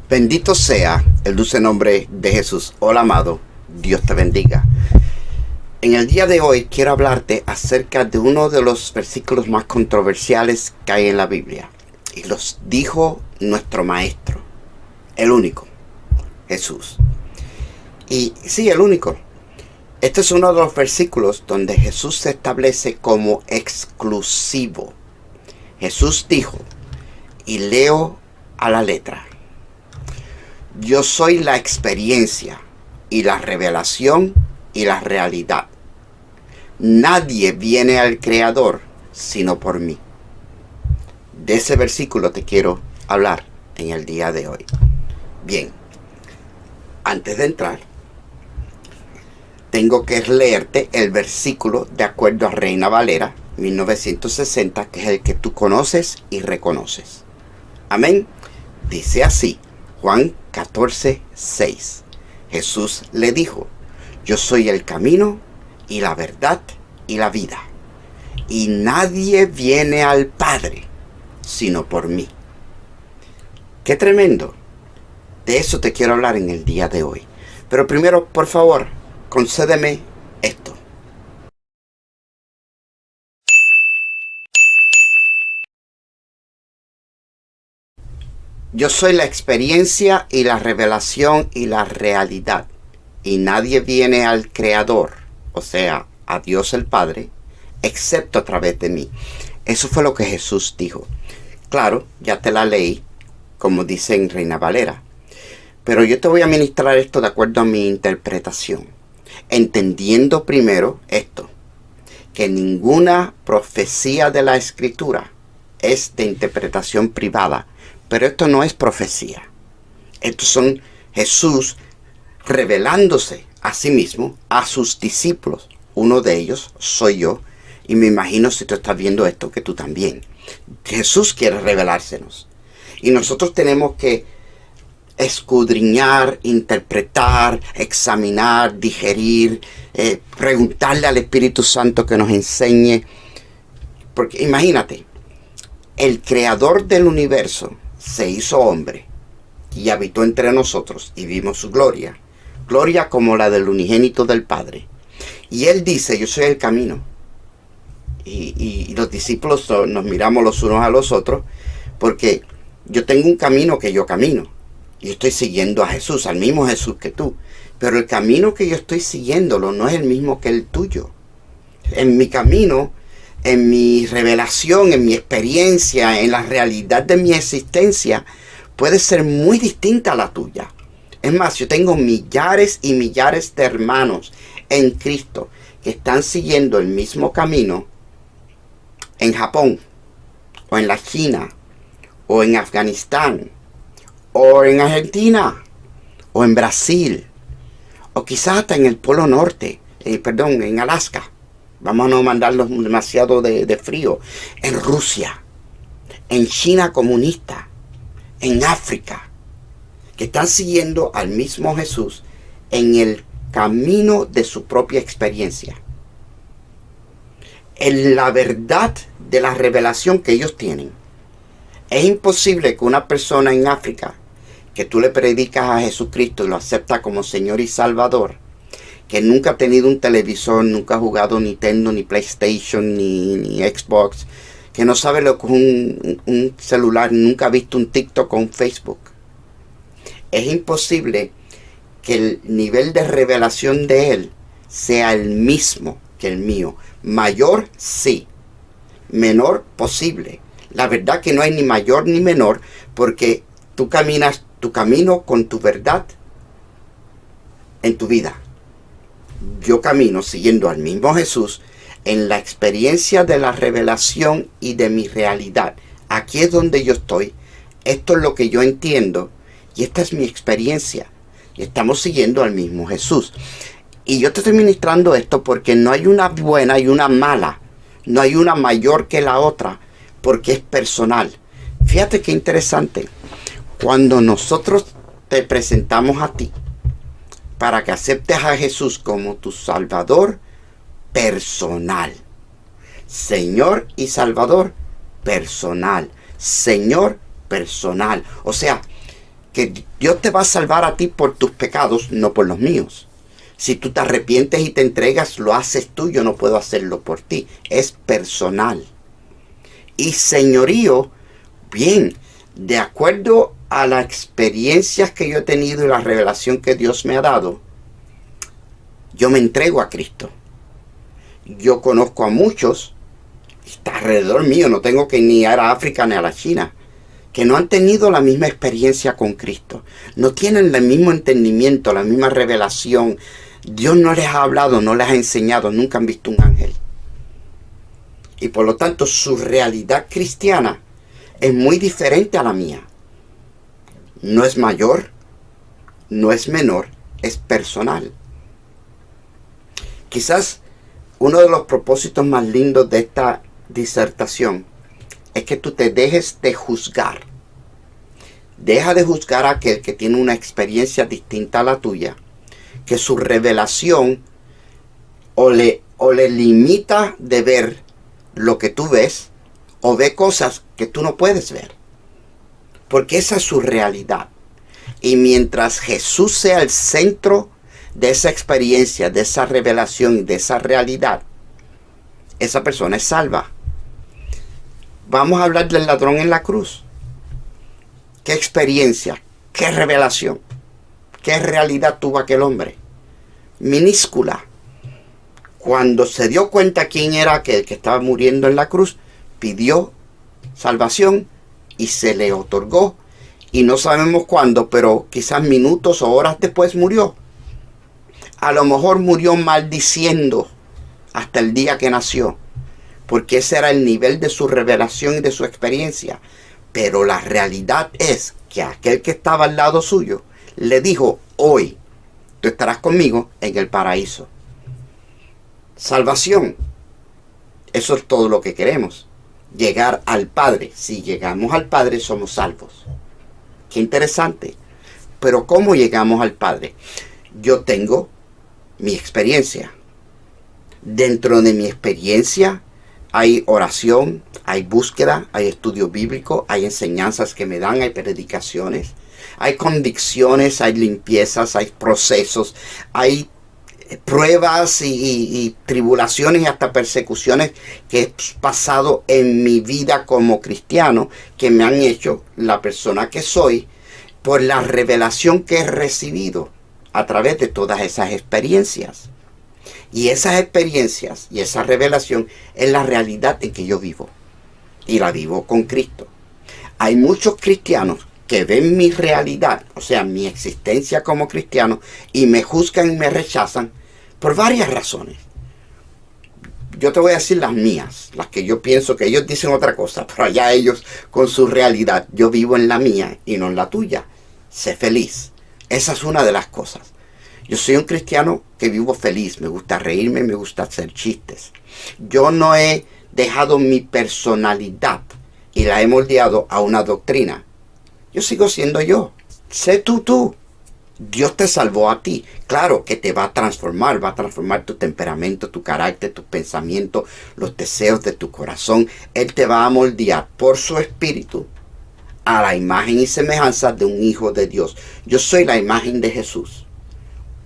Bendito sea el dulce nombre de Jesús. Hola, amado. Dios te bendiga. En el día de hoy quiero hablarte acerca de uno de los versículos más controversiales que hay en la Biblia. Y los dijo nuestro maestro, el único, Jesús. Y sí, el único. Este es uno de los versículos donde Jesús se establece como exclusivo. Jesús dijo, y leo a la letra: yo soy la experiencia y la revelación y la realidad. Nadie viene al Creador sino por mí. De ese versículo te quiero hablar en el día de hoy. Bien, antes de entrar, tengo que leerte el versículo de acuerdo a Reina Valera 1960, que es el que tú conoces y reconoces. Amén. Dice así, Juan 14:6. Jesús le dijo: yo soy el camino y la verdad y la vida, y nadie viene al Padre sino por mí. ¡Qué tremendo! De eso te quiero hablar en el día de hoy. Pero primero, por favor, concédeme esto. Yo soy la experiencia y la revelación y la realidad, y nadie viene al Creador, o sea, a Dios el Padre, excepto a través de mí. Eso fue lo que Jesús dijo. Claro, ya te la leí, como dice en Reina Valera, pero yo te voy a ministrar esto de acuerdo a mi interpretación, entendiendo primero esto, que ninguna profecía de la Escritura es de interpretación privada. Pero esto no es profecía. Estos son Jesús revelándose a sí mismo, a sus discípulos. Uno de ellos soy yo. Y me imagino, si tú estás viendo esto, que tú también. Jesús quiere revelársenos. Y nosotros tenemos que escudriñar, interpretar, examinar, digerir, preguntarle al Espíritu Santo que nos enseñe. Porque imagínate, el creador del universo se hizo hombre y habitó entre nosotros y vimos su gloria. Gloria como la del unigénito del Padre. Y él dice: yo soy el camino. Y los discípulos nos miramos los unos a los otros, porque yo tengo un camino que yo camino. Yo estoy siguiendo a Jesús, al mismo Jesús que tú. Pero el camino que yo estoy siguiéndolo no es el mismo que el tuyo. En mi camino, en mi revelación, en mi experiencia, en la realidad de mi existencia, puede ser muy distinta a la tuya. Es más, yo tengo millares y millares de hermanos en Cristo que están siguiendo el mismo camino en Japón, o en la China, o en Afganistán, o en Argentina, o en Brasil, o quizás hasta en el Polo Norte, en Alaska. Vamos a no mandarlos demasiado de frío. En Rusia, en China comunista, en África, que están siguiendo al mismo Jesús en el camino de su propia experiencia. En la verdad de la revelación que ellos tienen. Es imposible que una persona en África, que tú le predicas a Jesucristo y lo acepta como Señor y Salvador, que nunca ha tenido un televisor, nunca ha jugado Nintendo, ni PlayStation, ni Xbox, que no sabe lo que es un celular, nunca ha visto un TikTok o un Facebook. Es imposible que el nivel de revelación de él sea el mismo que el mío. Mayor, sí. Menor, posible. La verdad que no hay ni mayor ni menor, porque tú caminas tu camino con tu verdad en tu vida. Yo camino siguiendo al mismo Jesús en la experiencia de la revelación y de mi realidad. Aquí es donde yo estoy. Esto es lo que yo entiendo. Y esta es mi experiencia. Y estamos siguiendo al mismo Jesús. Y yo te estoy ministrando esto porque no hay una buena y una mala. No hay una mayor que la otra, porque es personal. Fíjate qué interesante. Cuando nosotros te presentamos a ti, para que aceptes a Jesús como tu Salvador personal. Señor y Salvador personal. Señor personal. O sea, que Dios te va a salvar a ti por tus pecados, no por los míos. Si tú te arrepientes y te entregas, lo haces tú, yo no puedo hacerlo por ti. Es personal. Y señorío, bien, de acuerdo a las experiencias que yo he tenido y la revelación que Dios me ha dado, yo me entrego a Cristo. Yo conozco a muchos, está alrededor mío, no tengo que ni ir a África ni a la China, que no han tenido la misma experiencia con Cristo. No tienen el mismo entendimiento, la misma revelación. Dios no les ha hablado, no les ha enseñado, nunca han visto un ángel. Y por lo tanto su realidad cristiana es muy diferente a la mía. No es mayor, no es menor, es personal. Quizás uno de los propósitos más lindos de esta disertación es que tú te dejes de juzgar. Deja de juzgar a aquel que tiene una experiencia distinta a la tuya, que su revelación o le limita de ver lo que tú ves, o ve cosas que tú no puedes ver. Porque esa es su realidad. Y mientras Jesús sea el centro de esa experiencia, de esa revelación, de esa realidad, esa persona es salva. Vamos a hablar del ladrón en la cruz. ¿Qué experiencia? ¿Qué revelación? ¿Qué realidad tuvo aquel hombre? Minúscula. Cuando se dio cuenta quién era aquel que estaba muriendo en la cruz, pidió salvación y se le otorgó. Y no sabemos cuándo, pero quizás minutos o horas después murió. A lo mejor murió maldiciendo hasta el día que nació, porque ese era el nivel de su revelación y de su experiencia. Pero la realidad es que aquel que estaba al lado suyo le dijo: hoy tú estarás conmigo en el paraíso. Salvación. Eso es todo lo que queremos. Llegar al Padre. Si llegamos al Padre, somos salvos. Qué interesante. Pero ¿cómo llegamos al Padre? Yo tengo mi experiencia. Dentro de mi experiencia hay oración, hay búsqueda, hay estudio bíblico, hay enseñanzas que me dan, hay predicaciones, hay convicciones, hay limpiezas, hay procesos, hay pruebas y tribulaciones y hasta persecuciones que he pasado en mi vida como cristiano, que me han hecho la persona que soy por la revelación que he recibido a través de todas esas experiencias. Y esas experiencias y esa revelación es la realidad en que yo vivo. Y la vivo con Cristo. Hay muchos cristianos que ven mi realidad, o sea, mi existencia como cristiano, y me juzgan y me rechazan por varias razones. Yo te voy a decir las mías, las que yo pienso que ellos dicen otra cosa, pero allá ellos con su realidad. Yo vivo en la mía y no en la tuya. Sé feliz. Esa es una de las cosas. Yo soy un cristiano que vivo feliz, me gusta reírme, me gusta hacer chistes. Yo no he dejado mi personalidad y la he moldeado a una doctrina. Yo sigo siendo yo. Sé tú. Dios te salvó a ti. Claro que te va a transformar tu temperamento, tu carácter, tu pensamiento, los deseos de tu corazón. Él te va a moldear por su espíritu a la imagen y semejanza de un hijo de Dios. Yo soy la imagen de Jesús.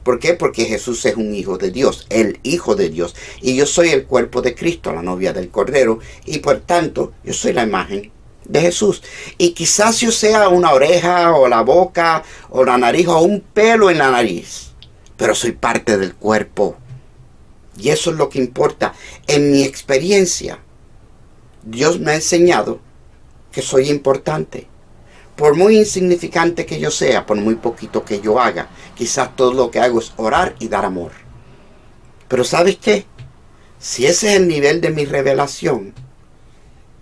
¿Por qué? Porque Jesús es un hijo de Dios, el hijo de Dios. Y yo soy el cuerpo de Cristo, la novia del Cordero. Y por tanto, yo soy la imagen de Jesús. Y quizás yo sea una oreja, o la boca, o la nariz, o un pelo en la nariz. Pero soy parte del cuerpo. Y eso es lo que importa. En mi experiencia, Dios me ha enseñado que soy importante. Por muy insignificante que yo sea, por muy poquito que yo haga, quizás todo lo que hago es orar y dar amor. Pero ¿sabes qué? Si ese es el nivel de mi revelación,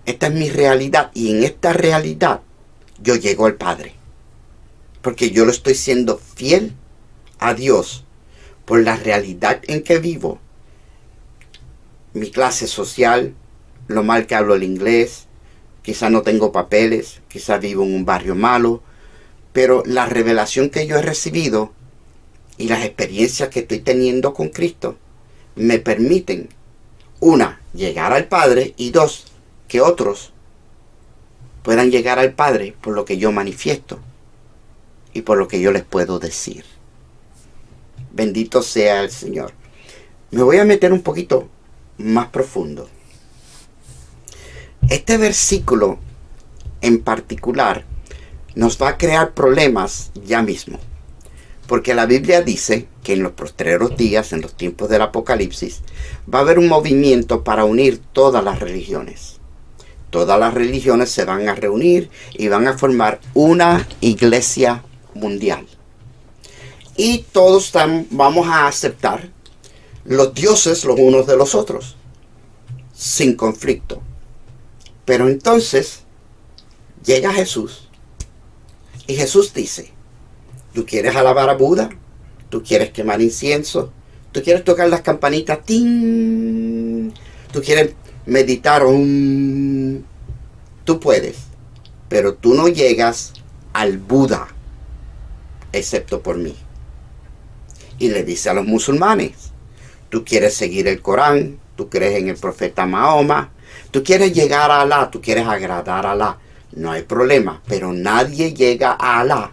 esta es mi realidad, y en esta realidad yo llego al Padre. Porque yo lo estoy siendo fiel a Dios por la realidad en que vivo. Mi clase social, lo mal que hablo el inglés, quizás no tengo papeles, quizás vivo en un barrio malo, pero la revelación que yo he recibido y las experiencias que estoy teniendo con Cristo me permiten, una, llegar al Padre, y dos, que otros puedan llegar al Padre por lo que yo manifiesto. y por lo que yo les puedo decir. Bendito sea el Señor. Me voy a meter un poquito más profundo. Este versículo en particular nos va a crear problemas ya mismo. Porque la Biblia dice que en los postreros días, en los tiempos del Apocalipsis, va a haber un movimiento para unir todas las religiones. Todas las religiones se van a reunir y van a formar una iglesia mundial. Y todos vamos a aceptar los dioses los unos de los otros, sin conflicto. Pero entonces llega Jesús y Jesús dice: ¿tú quieres alabar a Buda? ¿Tú quieres quemar incienso? ¿Tú quieres tocar las campanitas? ¡Ting! ¿Tú quieres meditar? Tú puedes, pero tú no llegas al Buda, excepto por mí. Y le dice a los musulmanes: tú quieres seguir el Corán, tú crees en el profeta Mahoma, tú quieres llegar a Alá, tú quieres agradar a Alá. No hay problema, pero nadie llega a Alá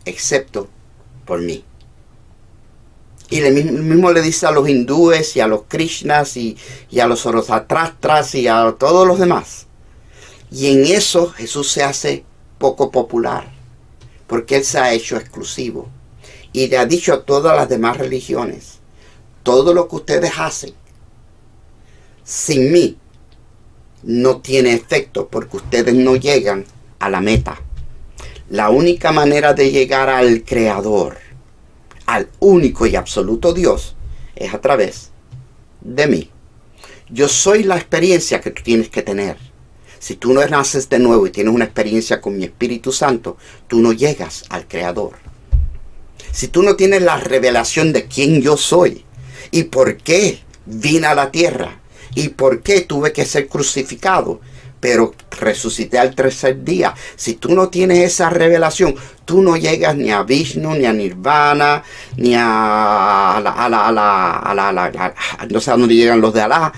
excepto por mí. Y mismo le dice a los hindúes y a los krishnas y a los zoroastrastras y a todos los demás. Y en eso Jesús se hace poco popular, porque Él se ha hecho exclusivo. Y le ha dicho a todas las demás religiones: todo lo que ustedes hacen sin mí no tiene efecto, porque ustedes no llegan a la meta. La única manera de llegar al Creador, al único y absoluto Dios, es a través de mí. Yo soy la experiencia que tú tienes que tener. Si tú no naces de nuevo y tienes una experiencia con mi Espíritu Santo, tú no llegas al Creador. Si tú no tienes la revelación de quién yo soy y por qué vine a la tierra y por qué tuve que ser crucificado, pero resucité al tercer día. Si tú no tienes esa revelación, tú no llegas ni a Vishnu, ni a Nirvana, ni a no sé a dónde llegan los de Alá.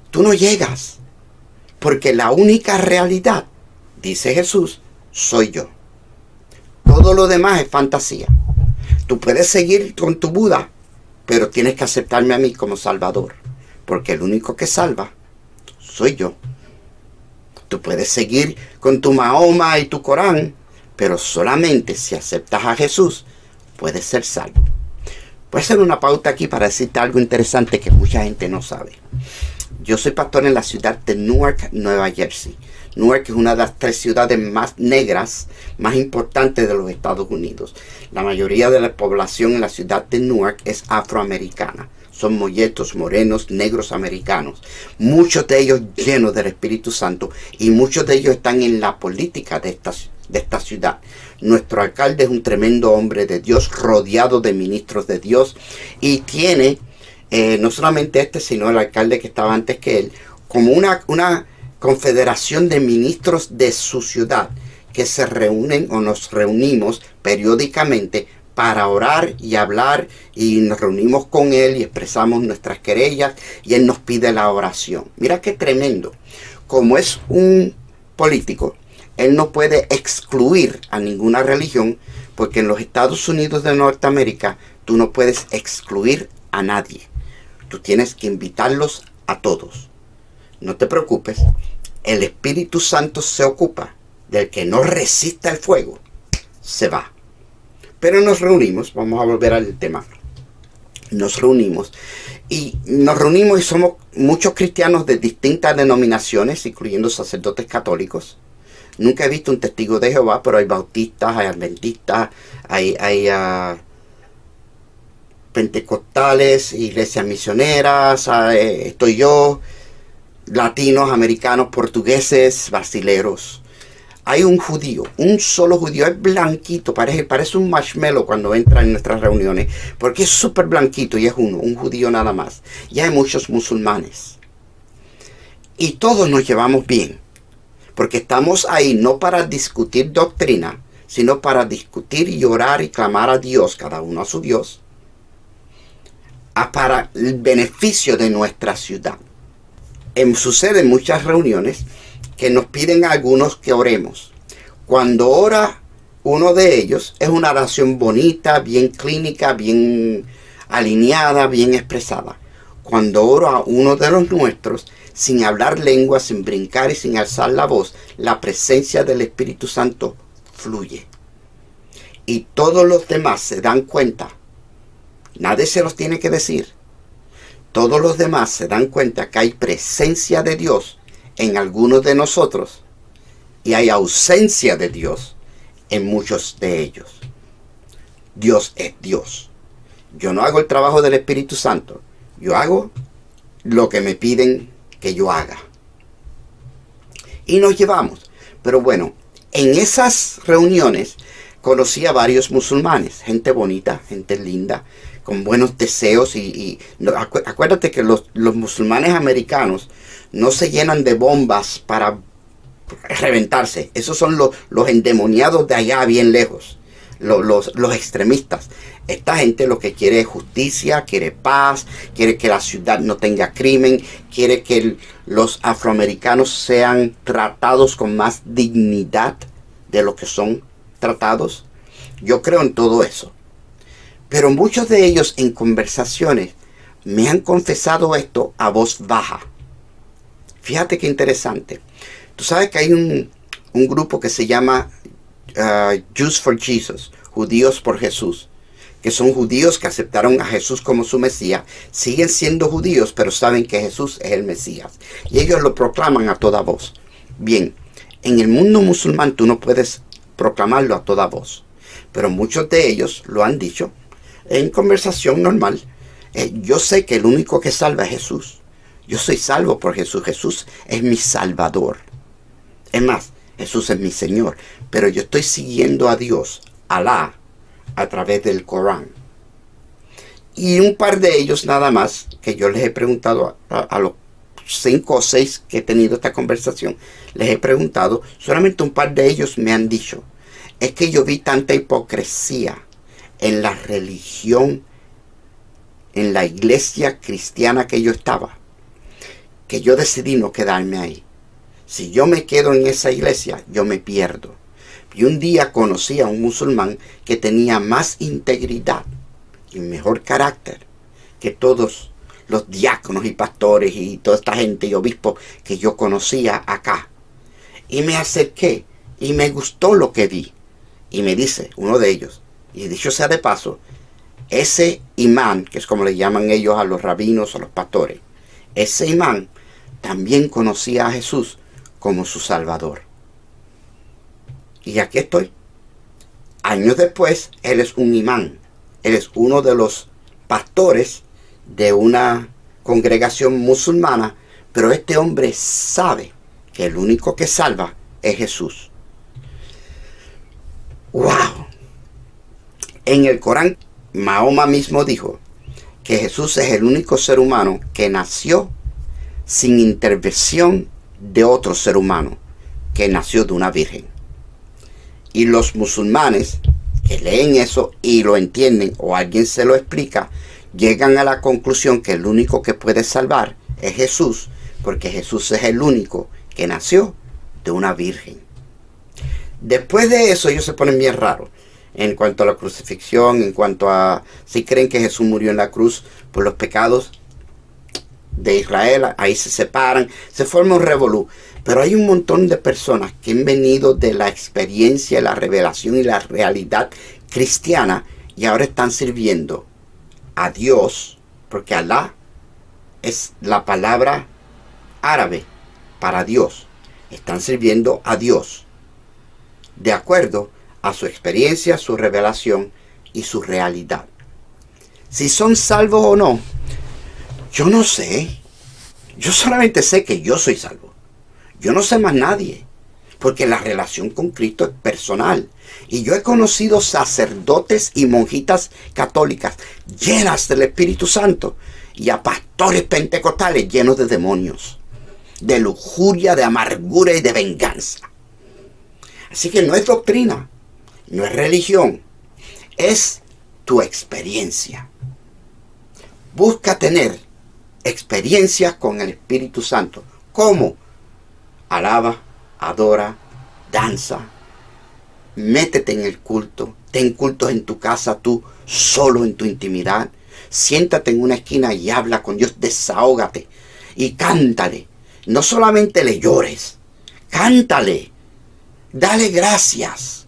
Tú no llegas, porque la única realidad, dice Jesús, soy yo. Todo lo demás es fantasía. Tú puedes seguir con tu Buda, pero tienes que aceptarme a mí como Salvador, porque el único que salva soy yo. Tú puedes seguir con tu Mahoma y tu Corán, pero solamente si aceptas a Jesús puedes ser salvo. Voy a hacer una pauta aquí para decirte algo interesante que mucha gente no sabe. Yo soy pastor en la ciudad de Newark, Nueva Jersey. Newark es una de las 3 ciudades más negras, más importantes de los Estados Unidos. La mayoría de la población en la ciudad de Newark es afroamericana. Son molletos, morenos, negros americanos. Muchos de ellos llenos del Espíritu Santo y muchos de ellos están en la política de esta ciudad. Nuestro alcalde es un tremendo hombre de Dios, rodeado de ministros de Dios, y tiene, no solamente sino el alcalde que estaba antes que él, como una confederación de ministros de su ciudad que se reúnen o nos reunimos periódicamente para orar y hablar, y nos reunimos con él y expresamos nuestras querellas y él nos pide la oración. Mira qué tremendo. Como es un político, él no puede excluir a ninguna religión, porque en los Estados Unidos de Norteamérica tú no puedes excluir a nadie. Tú tienes que invitarlos a todos. No te preocupes, el Espíritu Santo se ocupa del que no resista el fuego, se va. Pero nos reunimos, vamos a volver al tema. Nos reunimos y somos muchos cristianos de distintas denominaciones, incluyendo sacerdotes católicos. Nunca he visto un testigo de Jehová, pero hay bautistas, hay adventistas, hay pentecostales, iglesias misioneras, estoy yo, latinos, americanos, portugueses, brasileros. Hay un judío, un solo judío, es blanquito, parece un marshmallow cuando entra en nuestras reuniones, porque es súper blanquito y es un judío nada más. Y hay muchos musulmanes. Y todos nos llevamos bien, porque estamos ahí no para discutir doctrina, sino para discutir y orar y clamar a Dios, cada uno a su Dios, para el beneficio de nuestra ciudad. Sucede en muchas reuniones que nos piden a algunos que oremos. Cuando ora Uno de ellos es una oración bonita, bien clínica, bien alineada, bien expresada. Cuando oro a uno de los nuestros, sin hablar lengua, sin brincar y sin alzar la voz, la presencia del Espíritu Santo fluye. Y todos los demás se dan cuenta. Nadie se los tiene que decir. Todos los demás se dan cuenta que hay presencia de Dios en algunos de nosotros y hay ausencia de Dios en muchos de ellos. Dios es Dios. Yo no hago el trabajo del Espíritu Santo. Yo hago lo que me piden que yo haga. Y nos llevamos. Pero bueno, en esas reuniones conocí a varios musulmanes, gente bonita, gente linda, con buenos deseos acuérdate que los musulmanes americanos no se llenan de bombas para reventarse. Esos son los endemoniados de allá bien lejos, los extremistas. Esta gente lo que quiere es justicia, quiere paz, quiere que la ciudad no tenga crimen, quiere que los afroamericanos sean tratados con más dignidad de lo que son tratados. Yo creo en todo eso. Pero muchos de ellos en conversaciones me han confesado esto a voz baja. Fíjate qué interesante. Tú sabes que hay un grupo que se llama Jews for Jesus, Judíos por Jesús, que son judíos que aceptaron a Jesús como su Mesías, siguen siendo judíos, pero saben que Jesús es el Mesías. Y ellos lo proclaman a toda voz. Bien, en el mundo musulmán tú no puedes proclamarlo a toda voz, pero muchos de ellos lo han dicho en conversación normal. Yo sé que el único que salva es Jesús. Yo soy salvo por Jesús. Jesús es mi Salvador. Es más, Jesús es mi Señor. Pero yo estoy siguiendo a Dios, Alá, a través del Corán. Y un par de ellos nada más, que yo les he preguntado a los 5 o 6 que he tenido esta conversación, les he preguntado, solamente un par de ellos me han dicho, es que yo vi tanta hipocresía en la religión, en la iglesia cristiana que yo estaba, que yo decidí no quedarme ahí. Si yo me quedo en esa iglesia, yo me pierdo. Y un día conocí a un musulmán que tenía más integridad y mejor carácter que todos los diáconos y pastores y toda esta gente y obispos que yo conocía acá. Y me acerqué y me gustó lo que vi. Y me dice uno de ellos, y dicho sea de paso, ese imán, que es como le llaman ellos a los rabinos o los pastores, ese imán también conocía a Jesús como su Salvador. Y aquí estoy. Años después, él es un imán. Él es uno de los pastores de una congregación musulmana, pero este hombre sabe que el único que salva es Jesús. ¡Wow! En el Corán, Mahoma mismo dijo que Jesús es el único ser humano que nació sin intervención de otro ser humano, que nació de una virgen. Y los musulmanes que leen eso y lo entienden o alguien se lo explica, llegan a la conclusión que el único que puede salvar es Jesús, porque Jesús es el único que nació de una virgen. Después de eso ellos se ponen bien raros en cuanto a la crucifixión, en cuanto a si creen que Jesús murió en la cruz por los pecados de Israel. Ahí se separan, se forma un revolú. Pero hay un montón de personas que han venido de la experiencia, la revelación y la realidad cristiana y ahora están sirviendo a Dios, porque Alá es la palabra árabe para Dios. Están sirviendo a Dios de acuerdo a su experiencia, su revelación y su realidad. Si son salvos o no, yo no sé. Yo solamente sé que yo soy salvo. Yo no sé más nadie, porque la relación con Cristo es personal. Y yo he conocido sacerdotes y monjitas católicas llenas del Espíritu Santo y a pastores pentecostales llenos de demonios, de lujuria, de amargura y de venganza. Así que no es doctrina, no es religión, es tu experiencia. Busca tener experiencias con el Espíritu Santo. ¿Cómo? Alaba, adora, danza, Métete en el culto. Ten cultos en tu casa, tú solo en tu intimidad. Siéntate en una esquina y habla con Dios. Desahógate y cántale. No solamente le llores, cántale. Dale gracias.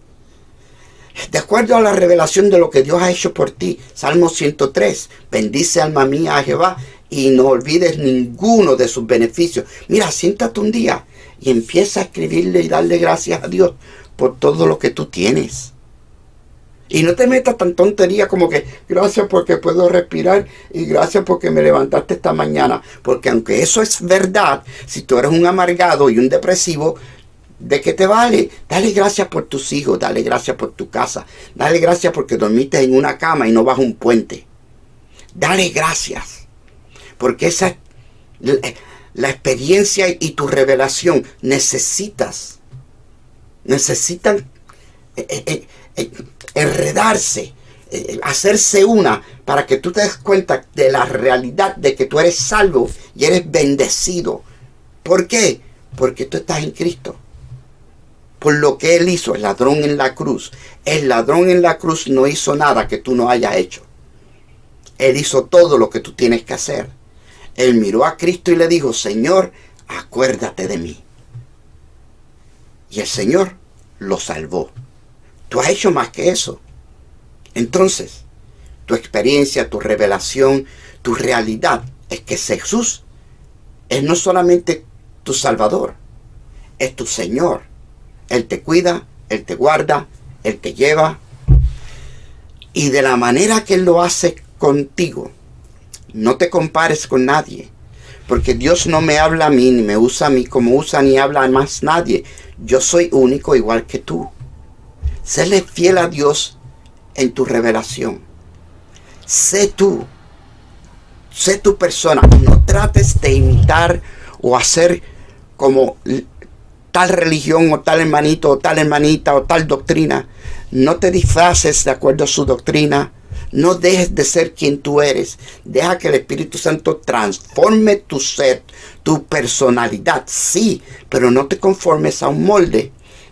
De acuerdo a la revelación de lo que Dios ha hecho por ti. Salmo 103. Bendice alma mía a Jehová y no olvides ninguno de sus beneficios. Mira, siéntate un día y empieza a escribirle y darle gracias a Dios por todo lo que tú tienes. Y no te metas tan tontería como que gracias porque puedo respirar y gracias porque me levantaste esta mañana. Porque aunque eso es verdad, si tú eres un amargado y un depresivo, ¿de qué te vale? Dale gracias por tus hijos, dale gracias por tu casa, dale gracias porque dormiste en una cama y no bajo un puente. Dale gracias. Porque esa es la experiencia y tu revelación. Necesitan enredarse, hacerse una para que tú te des cuenta de la realidad de que tú eres salvo y eres bendecido. ¿Por qué? Porque tú estás en Cristo. Por lo que Él hizo, el ladrón en la cruz. El ladrón en la cruz no hizo nada que tú no hayas hecho. Él hizo todo lo que tú tienes que hacer. Él miró a Cristo y le dijo, Señor, acuérdate de mí. Y el Señor lo salvó. Tú has hecho más que eso. Entonces, tu experiencia, tu revelación, tu realidad es que Jesús es no solamente tu Salvador, es tu Señor. Él te cuida, Él te guarda, Él te lleva. Y de la manera que Él lo hace contigo, no te compares con nadie. Porque Dios no me habla a mí, ni me usa a mí como usa ni habla a más nadie. Yo soy único igual que tú. Séle fiel a Dios en tu revelación. Sé tú. Sé tu persona. No trates de imitar o hacer como tal religión o tal hermanito o tal hermanita o tal doctrina. No te disfraces de acuerdo a su doctrina. No dejes de ser quien tú eres. Deja que el Espíritu Santo transforme tu ser, tu personalidad. Sí, pero no te conformes a un molde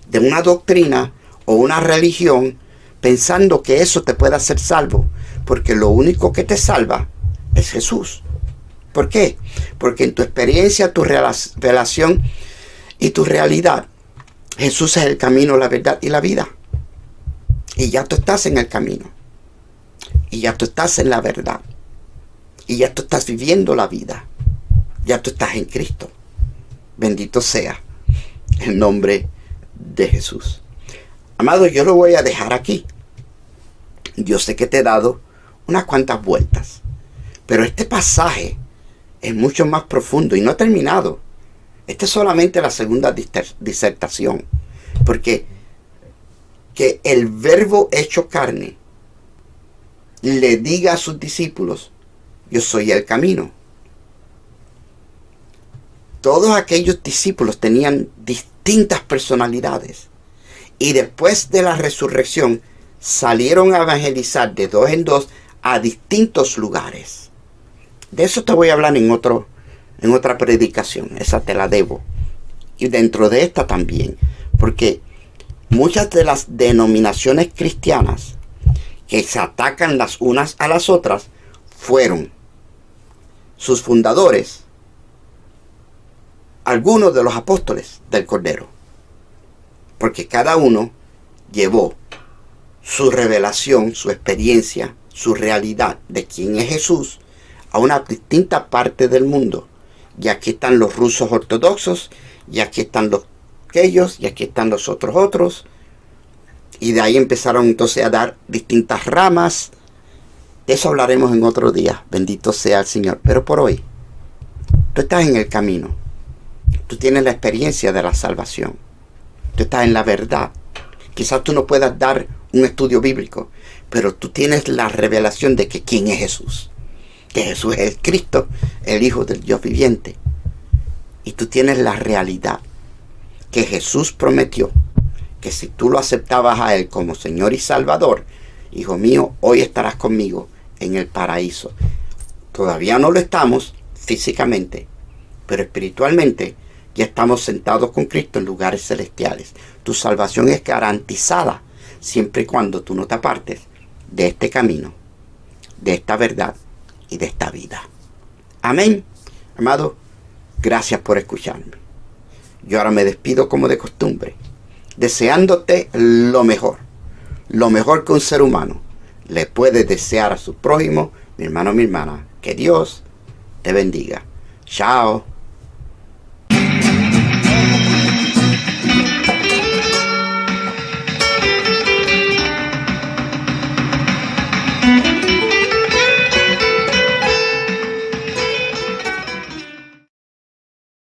de una doctrina o una religión pensando que eso te puede hacer salvo. Porque lo único que te salva es Jesús. ¿Por qué? Porque en tu experiencia, tu relación y tu realidad, Jesús es el camino, la verdad y la vida. Y ya tú estás en el camino. Y ya tú estás en la verdad. Y ya tú estás viviendo la vida. Ya tú estás en Cristo. Bendito sea el nombre de Jesús. Amado, yo lo voy a dejar aquí. Yo sé que te he dado unas cuantas vueltas. Pero este pasaje es mucho más profundo y no ha terminado. Esta es solamente la segunda disertación. Porque que el verbo hecho carne le diga a sus discípulos, yo soy el camino. Todos aquellos discípulos tenían distintas personalidades. Y después de la resurrección, salieron a evangelizar de dos en dos a distintos lugares. De eso te voy a hablar en otra predicación. Esa te la debo. Y dentro de esta también. Porque muchas de las denominaciones cristianas que se atacan las unas a las otras fueron sus fundadores, algunos de los apóstoles del Cordero. Porque cada uno llevó su revelación, su experiencia, su realidad de quién es Jesús a una distinta parte del mundo. Y aquí están los rusos ortodoxos, y aquí están los aquellos, y aquí están los otros. Y de ahí empezaron entonces a dar distintas ramas. De eso hablaremos en otro día. Bendito sea el Señor. Pero por hoy, tú estás en el camino. Tú tienes la experiencia de la salvación. Tú estás en la verdad. Quizás tú no puedas dar un estudio bíblico, pero tú tienes la revelación de que quién es Jesús. Que Jesús es el Cristo, el Hijo del Dios viviente. Y tú tienes la realidad que Jesús prometió que si tú lo aceptabas a Él como Señor y Salvador, hijo mío, hoy estarás conmigo en el paraíso. Todavía no lo estamos físicamente, pero espiritualmente Ya estamos sentados con Cristo en lugares celestiales. Tu salvación es garantizada siempre y cuando tú no te apartes de este camino, de esta verdad y de esta vida. Amén. Amado, gracias por escucharme. Yo ahora me despido como de costumbre, deseándote lo mejor que un ser humano le puede desear a su prójimo, mi hermano, mi hermana. Que Dios te bendiga. Chao.